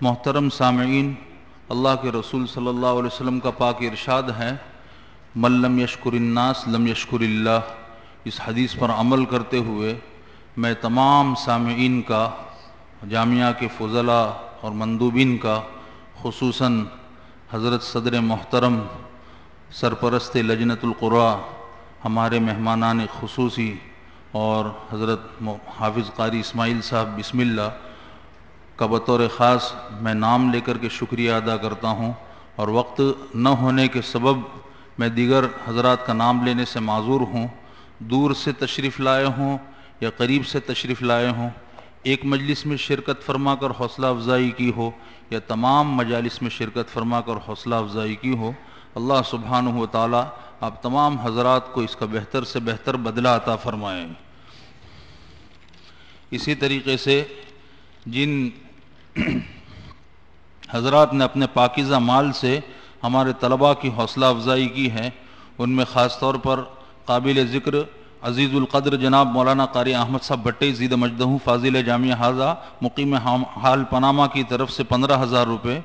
محترم سامعین، اللہ کے رسول صلی اللہ علیہ وسلم کا پاک ارشاد ہے، من لم یشکر الناس لم یشکر اللہ۔ اس حدیث پر عمل کرتے ہوئے میں تمام سامعین کا، جامعہ کے فضلاء اور مندوبین کا، خصوصاً حضرت صدر محترم سرپرست لجنۃ القراء، ہمارے مہمانان خصوصی اور حضرت حافظ قاری اسماعیل صاحب بسم اللہ کا بطور خاص میں نام لے کر کے شکریہ ادا کرتا ہوں، اور وقت نہ ہونے کے سبب میں دیگر حضرات کا نام لینے سے معذور ہوں۔ دور سے تشریف لائے ہوں یا قریب سے تشریف لائے ہوں، ایک مجلس میں شرکت فرما کر حوصلہ افزائی کی ہو یا تمام مجالس میں شرکت فرما کر حوصلہ افزائی کی ہو، اللہ سبحانہ و تعالی آپ تمام حضرات کو اس کا بہتر سے بہتر بدلہ عطا فرمائیں۔ اسی طریقے سے جن حضرات نے اپنے پاکیزہ مال سے ہمارے طلباء کی حوصلہ افزائی کی ہے، ان میں خاص طور پر قابل ذکر عزیز القدر جناب مولانا قاری احمد صاحب بھٹی زید مجدہ فاضل جامعہ حاضہ مقیم حال پاناما کی طرف سے 15,000 روپے۔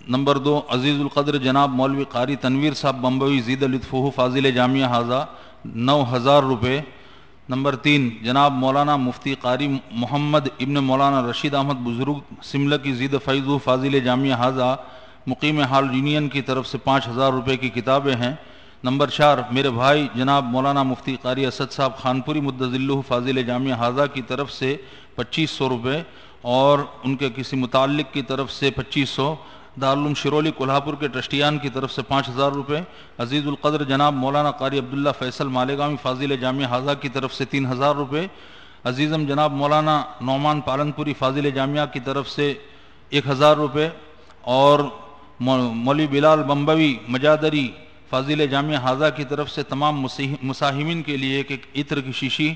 نمبر 2 عزیز القدر جناب مولوی قاری تنویر صاحب بمبئی زید لطفہ فاضل جامعہ حاضہ 9,000 روپے۔ نمبر 3 جناب مولانا مفتی قاری محمد ابن مولانا رشید احمد بزرگ سملکی زید فیضو فاضل جامعہ حاضہ مقیم حال یونین کی طرف سے 5,000 روپے کی کتابیں ہیں۔ نمبر 4 میرے بھائی جناب مولانا مفتی قاری اسد صاحب خانپوری مدظلہ فاضل جامعہ حاضہ کی طرف سے 2,500 روپے، اور ان کے کسی متعلق کی طرف سے 2,500، دارالعلوم شرولی کولہاپور کے ٹرسٹیان کی طرف سے 5,000 روپے، عزیز القدر جناب مولانا قاری عبداللہ فیصل مالیگامی فاضل جامعہ حاضہ کی طرف سے 3,000 روپے، عزیزم جناب مولانا نعمان پالنپوری فاضل جامعہ کی طرف سے 1,000 روپے، اور مولوی بلال بمبوی مجادری فاضل جامعہ حاضہ کی طرف سے تمام مساہمین کے لیے ایک عطر کی شیشی۔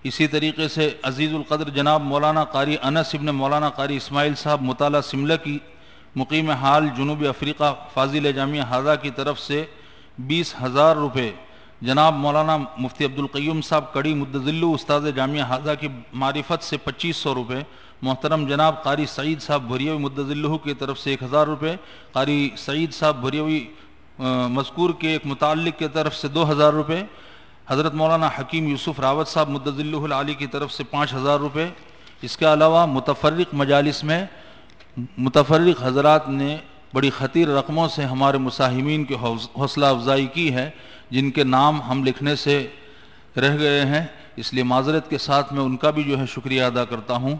اسی طریقے سے عزیز القدر جناب مولانا قاری انس ابن مولانا قاری اسماعیل صاحب مطالعہ سملکی مقیم حال جنوبی افریقہ فاضل جامعہ حاضہ کی طرف سے 20,000 روپے، جناب مولانا مفتی عبدالقیوم صاحب کڑی مدظلہ استاذ جامعہ حاضہ کی معرفت سے 2,500 روپے، محترم جناب قاری سعید صاحب بھریوی مدظلہ کی طرف سے 1,000 روپے، قاری سعید صاحب بھریوی مذکور کے ایک متعلق کی طرف سے 2,000 روپے، حضرت مولانا حکیم یوسف راوت صاحب مدظلہ العالی کی طرف سے 5,000 روپے۔ اس کے علاوہ متفرق مجالس میں متفرق حضرات نے بڑی خطیر رقموں سے ہمارے مساہمین کی حوصلہ افزائی کی ہے، جن کے نام ہم لکھنے سے رہ گئے ہیں، اس لیے معذرت کے ساتھ میں ان کا بھی شکریہ ادا کرتا ہوں۔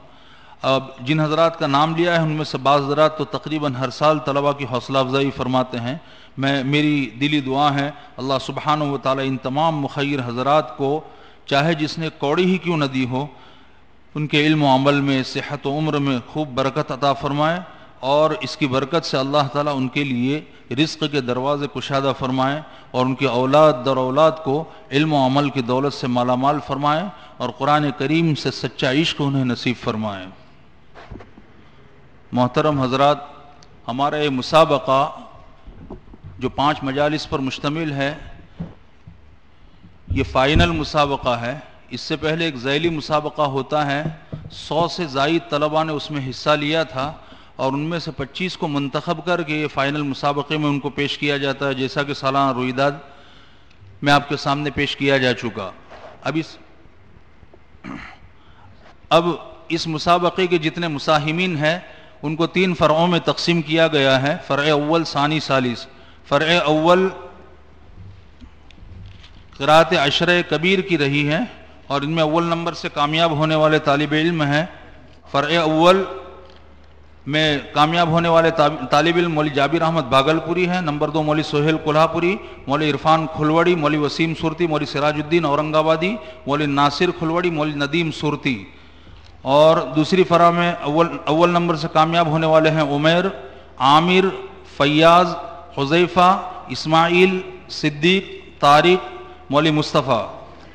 اب جن حضرات کا نام لیا ہے ان میں سے بعض حضرات تو تقریباً ہر سال طلباء کی حوصلہ افزائی فرماتے ہیں۔ میری دلی دعا ہے اللہ سبحانہ و تعالی ان تمام مخیر حضرات کو، چاہے جس نے کوڑی ہی کیوں نہ دی ہو، ان کے علم و عمل میں، صحت و عمر میں خوب برکت عطا فرمائے، اور اس کی برکت سے اللہ تعالیٰ ان کے لیے رزق کے دروازے کشادہ فرمائے، اور ان کی اولاد در اولاد کو علم و عمل کی دولت سے مالا مال فرمائے، اور قرآن کریم سے سچا عشق انہیں نصیب فرمائے۔ محترم حضرات، ہمارا یہ مسابقہ جو 5 مجالس پر مشتمل ہے، یہ فائنل مسابقہ ہے۔ اس سے پہلے ایک ذیلی مسابقہ ہوتا ہے، 100 سے زائد طلباء نے اس میں حصہ لیا تھا، اور ان میں سے 25 کو منتخب کر کے یہ فائنل مسابقے میں ان کو پیش کیا جاتا ہے، جیسا کہ سالانہ رویداد میں آپ کے سامنے پیش کیا جا چکا۔ اب اس مسابقے کے جتنے مساہمین ہیں ان کو 3 فرعوں میں تقسیم کیا گیا ہے، فرع اول، ثانی، ثالث۔ فرع اول قرأت عشرہ کبیر کی رہی ہے، اور ان میں اول نمبر سے کامیاب ہونے والے طالب علم ہیں۔ فرع اول میں کامیاب ہونے والے طالب علم مولوی جابر احمد بھاگلپوری ہیں، نمبر 2 مولوی سہیل کولہاپوری، مولوی عرفان کھلوڑی، مولوی وسیم صورتی، مولوی سراج الدین اورنگ آبادی، مولوی ناصر کھلوڑی، مولوی ندیم صورتی۔ اور دوسری فرع میں اول نمبر سے کامیاب ہونے والے ہیں عمیر، عامر، فیاض، حذیفہ، اسماعیل، صدیق، طارق، مولوی مصطفیٰ۔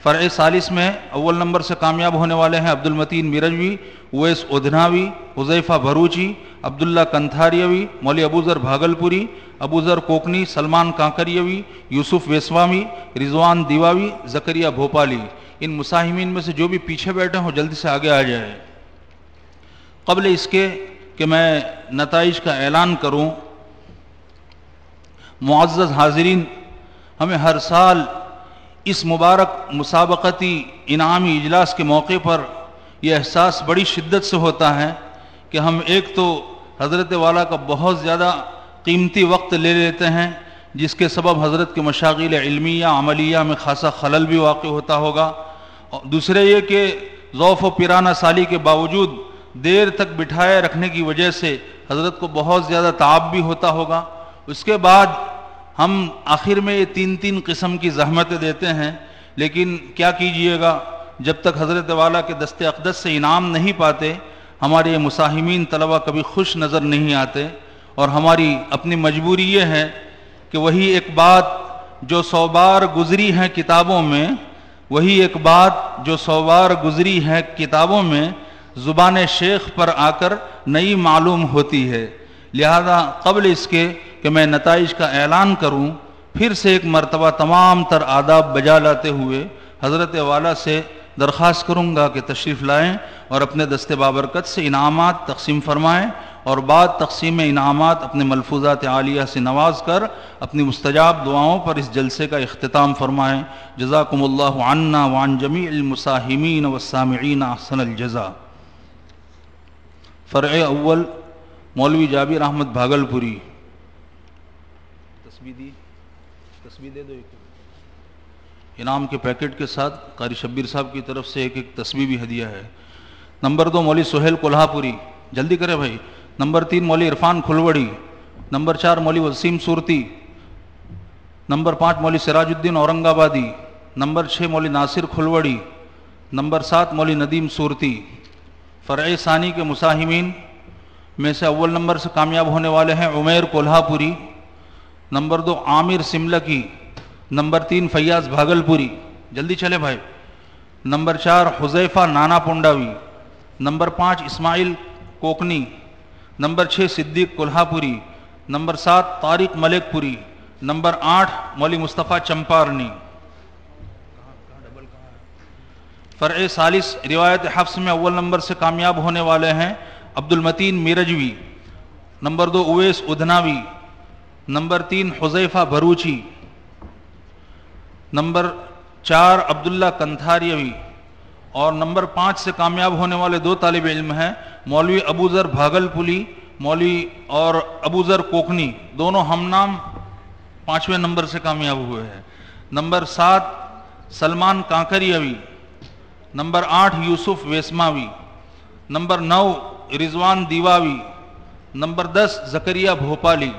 فرع ثالث میں اول نمبر سے کامیاب ہونے والے ہیں عبد المتین میرجوی، اویس ادھناوی، حذیفہ بھروچی، عبداللہ کنتھاریوی، مولوی ابو ذر بھاگلپوری، ابو ذر کوکنی، سلمان کانکریوی، یوسف ویسوامی، رضوان دیواوی، زکریہ بھوپالی۔ ان مساہمین میں سے جو بھی پیچھے بیٹھے ہوں جلدی سے آگے آ جائے۔ قبل اس کے کہ میں نتائج کا اعلان کروں۔ معزز حاضرین، ہمیں ہر سال اس مبارک مسابقتی انعامی اجلاس کے موقع پر یہ احساس بڑی شدت سے ہوتا ہے کہ ہم ایک تو حضرت والا کا بہت زیادہ قیمتی وقت لے لیتے ہیں، جس کے سبب حضرت کے مشاغل علمیہ عملیہ میں خاصا خلل بھی واقع ہوتا ہوگا، اور دوسرے یہ کہ ضعف و پیرانہ سالی کے باوجود دیر تک بٹھائے رکھنے کی وجہ سے حضرت کو بہت زیادہ تعب بھی ہوتا ہوگا۔ اس کے بعد ہم آخر میں یہ تین قسم کی زحمتیں دیتے ہیں، لیکن کیا کیجئے گا، جب تک حضرت والا کے دست اقدس سے انعام نہیں پاتے ہمارے یہ مساہمین طلبہ کبھی خوش نظر نہیں آتے، اور ہماری اپنی مجبوری یہ ہے کہ وہی ایک بات جو 100 بار گزری ہے کتابوں میں، کتابوں میں زبان شیخ پر آ کر نئی معلوم ہوتی ہے۔ لہذا قبل اس کے کہ میں نتائج کا اعلان کروں، پھر سے ایک مرتبہ تمام تر آداب بجا لاتے ہوئے حضرت والا سے درخواست کروں گا کہ تشریف لائیں اور اپنے دست بابرکت سے انعامات تقسیم فرمائیں، اور بعد تقسیم انعامات اپنے ملفوظات عالیہ سے نواز کر اپنی مستجاب دعاؤں پر اس جلسے کا اختتام فرمائیں۔ جزاکم اللہ عنا وعن جمیع المساہمین والسامعین احسن الجزا۔ فرع اول مولوی جابر احمد بھاگلپوری۔ تسبیح دے دو ایک انعام کے پیکٹ کے ساتھ قاری شبیر صاحب کی طرف سے ایک تسبیح بھی ہدیہ ہے۔ نمبر 2 مولوی سہیل کولہا پوری، جلدی کرے بھائی۔ نمبر 3 مولوی عرفان کھلوڑی۔ نمبر 4 مولوی وسیم صورتی۔ نمبر 5 مولوی سراج الدین اورنگ آبادی۔ نمبر 6 مولوی ناصر کھلوڑی۔ نمبر 7 مولوی ندیم صورتی۔ فرع ثانی کے مساہمین میں سے اول نمبر سے کامیاب ہونے والے ہیں عمیر کولہا پوری۔ نمبر 2 عامر سملکی۔ نمبر 3 فیاض بھاگلپوری، جلدی چلے بھائی۔ نمبر 4 حذیفہ نانا پنڈاوی۔ نمبر 5 اسماعیل کوکنی۔ نمبر 6 صدیق کولہا پوری۔ نمبر 7 طارق ملک پوری۔ نمبر 8 مولوی مصطفیٰ چمپارنی۔ فرع ثالث روایت حفظ میں اول نمبر سے کامیاب ہونے والے ہیں Abdul Mateen Mirjavi. Number 2 Owais Adhnavi. Number 3 Huzaifa Bharuchi. Number 4 Abdullah Kantharivi. اور نمبر 5 سے کامیاب ہونے والے 2 طالب علم ہیں مولوی ابوذر بھاگلپوری مولوی اور ابوذر کوکنی، دونوں ہم نام 5ویں نمبر سے کامیاب ہوئے ہیں۔ نمبر 7 سلمان کانکریوی۔ نمبر 8 یوسف ویسماوی۔ نمبر 9 رضوان دیواوی۔ نمبر 10 زکریا بھوپالی۔